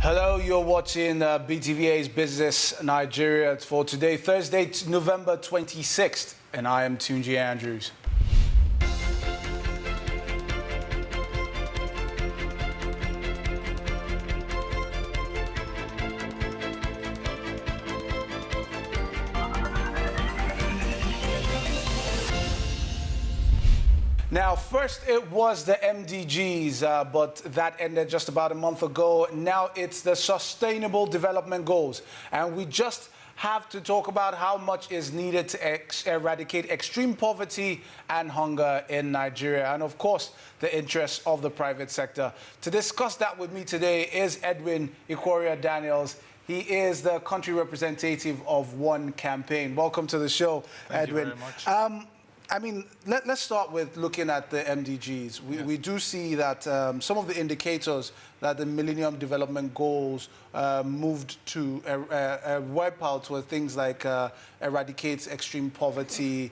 Hello, you're watching BTVA's Business Nigeria for today, Thursday, November 26th, and I am Tunji Andrews. Now, first it was the MDGs, but that ended just about a month ago. Now it's the Sustainable Development Goals. And we just have to talk about how much is needed to eradicate extreme poverty and hunger in Nigeria. And of course, the interests of the private sector. To discuss that with me today is Edwin Daniels. He is the country representative of One Campaign. Welcome to the show, Edwin. Thank you very much. I mean, let's start with looking at the MDGs. We do see that some of the indicators that the Millennium Development Goals moved to wipe out were things like eradicate extreme poverty,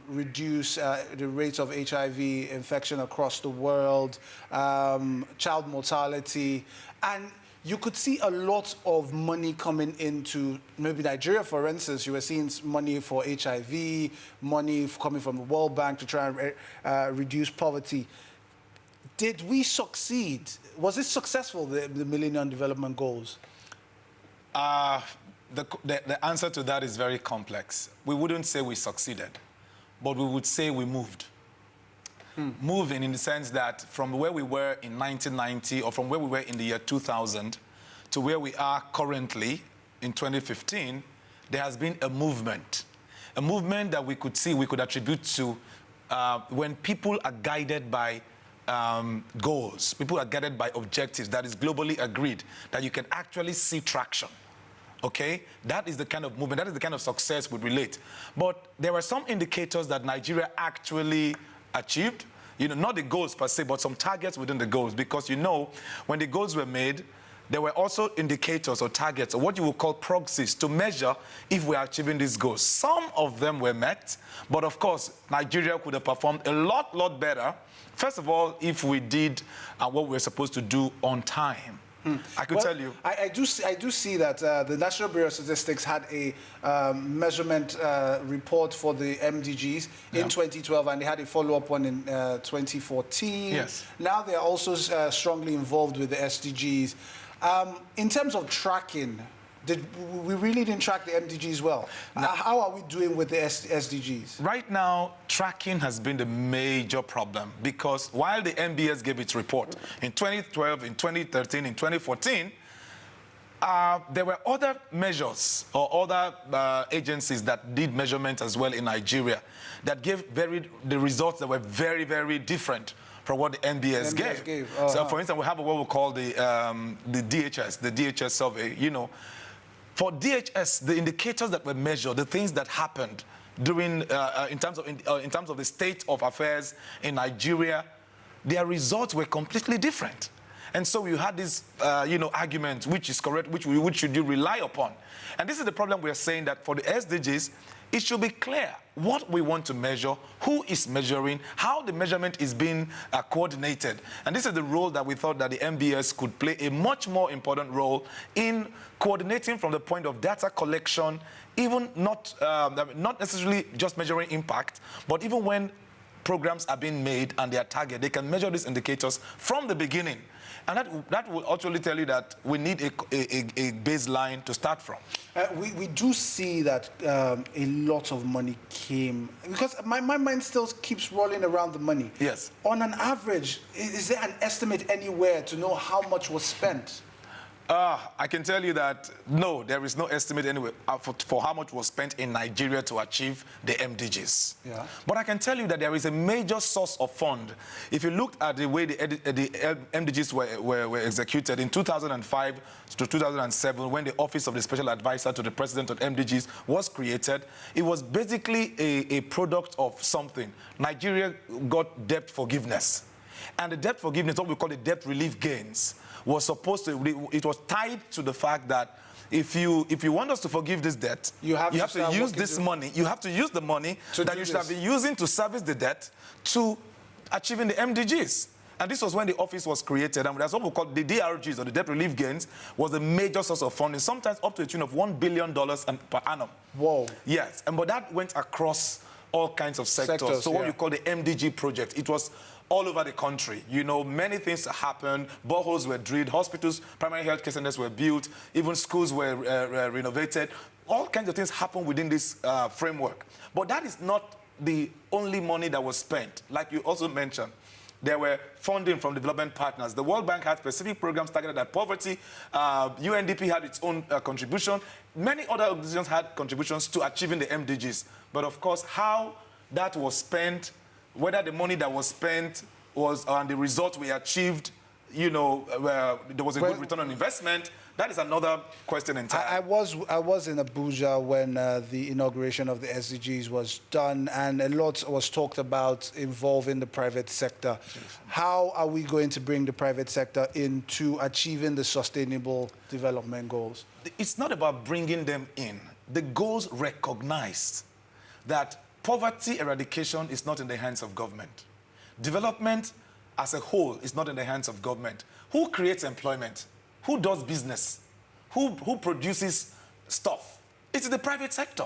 reduce the rate of HIV infection across the world, child mortality, and you could see a lot of money coming into maybe Nigeria, for instance. You were seeing money for HIV, money coming from the World Bank to try and reduce poverty. Did we succeed? Was it successful, the Millennium Development Goals? The answer to that is very complex. We wouldn't say we succeeded, but we would say we moved. Moving in the sense that from where we were in 1990 or from where we were in the year 2000 to where we are currently in 2015, there has been a movement that we could see, we could attribute to when people are guided by goals, people are guided by objectives that is globally agreed, that you can actually see traction. Okay, that is the kind of movement, that is the kind of success we relate. But there were some indicators that Nigeria actually achieved, not the goals per se, but some targets within the goals, because when the goals were made, there were also indicators or targets, or what you would call proxies, to measure if we are achieving these goals. Some of them were met, but of course, Nigeria could have performed a lot better, first of all, if we did what we were supposed to do on time. I could tell you. I do see that the National Bureau of Statistics had a measurement report for the MDGs in 2012, and they had a follow-up one in 2014. Yes. Now they're also strongly involved with the SDGs. In terms of tracking, we really didn't track the MDGs well. How are we doing with the SDGs? Right now, tracking has been the major problem, because while the MBS gave its report in 2012, in 2013, in 2014, there were other measures or other agencies that did measurements as well in Nigeria that gave the results that were very different from what the MBS gave. So, for instance, we have what we call the DHS survey, For DHS, the indicators that were measured, the things that happened during, in terms of the state of affairs in Nigeria, their results were completely different. And so you had this, argument, which is correct, which should you rely upon? And this is the problem we are saying, that for the SDGs, it should be clear what we want to measure, who is measuring, how the measurement is being coordinated. And this is the role that we thought that the MBS could play a much more important role in coordinating from the point of data collection, even not necessarily just measuring impact, but even when programs are being made and they are targeted, they can measure these indicators from the beginning. And that will actually tell you that we need a baseline to start from. We do see that a lot of money came, because my mind still keeps rolling around the money. Yes. On an average, is there an estimate anywhere to know how much was spent? I can tell you that, no, there is no estimate anyway for how much was spent in Nigeria to achieve the MDGs. Yeah. But I can tell you that there is a major source of fund. If you looked at the way the MDGs were executed in 2005 to 2007, when the Office of the Special Advisor to the President on MDGs was created, it was basically a product of something. Nigeria got debt forgiveness. And the debt forgiveness, what we call the debt relief gains, was supposed to, it was tied to the fact that if you want us to forgive this debt, you have to use this money. You have to use the money that you should have been using to service the debt to achieving the MDGs. And this was when the office was created, and that's what we call the DRGs, or the debt relief gains, was a major source of funding, sometimes up to a tune of $1 billion per annum. Whoa. Yes, but that went across all kinds of sectors. So what we call the MDG project, it was all over the country. You know, many things happened. Boreholes were drilled, hospitals, primary health care centers were built, even schools were renovated. All kinds of things happened within this framework. But that is not the only money that was spent. Like you also mentioned, there were funding from development partners. The World Bank had specific programs targeted at poverty. UNDP had its own contribution. Many other organizations had contributions to achieving the MDGs. But of course, how that was spent, whether the money that was spent was and the result we achieved, you know, there was a good return on investment, that is another question entirely. I was in Abuja when the inauguration of the SDGs was done, and a lot was talked about involving the private sector. How are we going to bring the private sector into achieving the sustainable development goals? It's not about bringing them in. The goals recognized that poverty eradication is not in the hands of government. Development as a whole is not in the hands of government. Who creates employment? Who does business? Who produces stuff? It's the private sector.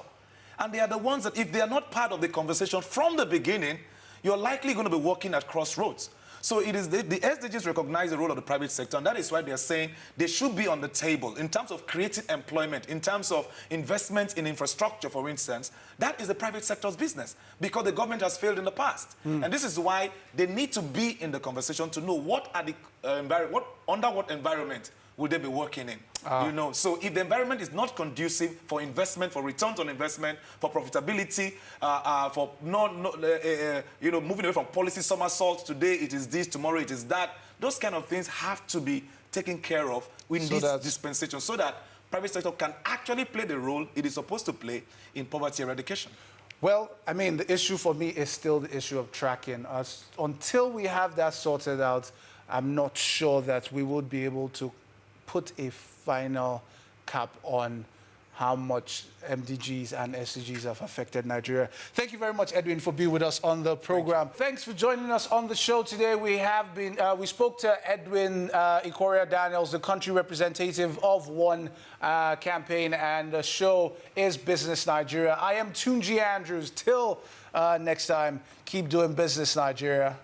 And they are the ones that, if they are not part of the conversation from the beginning, you're likely going to be walking at crossroads. So it is the SDGs recognize the role of the private sector, and that is why they're saying they should be on the table in terms of creating employment, in terms of investment in infrastructure, for instance. That is the private sector's business, because the government has failed in the past. And this is why they need to be in the conversation to know what are the under what environment will they be working in? You know, so if the environment is not conducive for investment, for return on investment, for profitability, for you know, moving away from policy somersaults, today it is this, tomorrow it is that, those kind of things have to be taken care of in this dispensation, so that private sector can actually play the role it is supposed to play in poverty eradication. Well, I mean, the issue for me is still the issue of tracking. Until we have that sorted out, I'm not sure that we would be able to put a final cap on how much MDGs and SDGs have affected Nigeria. Thank you very much, Edwin, for being with us on the program. Thanks for joining us on the show today. We spoke to Edwin Ikoria-Daniels, the country representative of One campaign, and the show is Business Nigeria. I am Tunji Andrews. Till next time, keep doing business, Nigeria.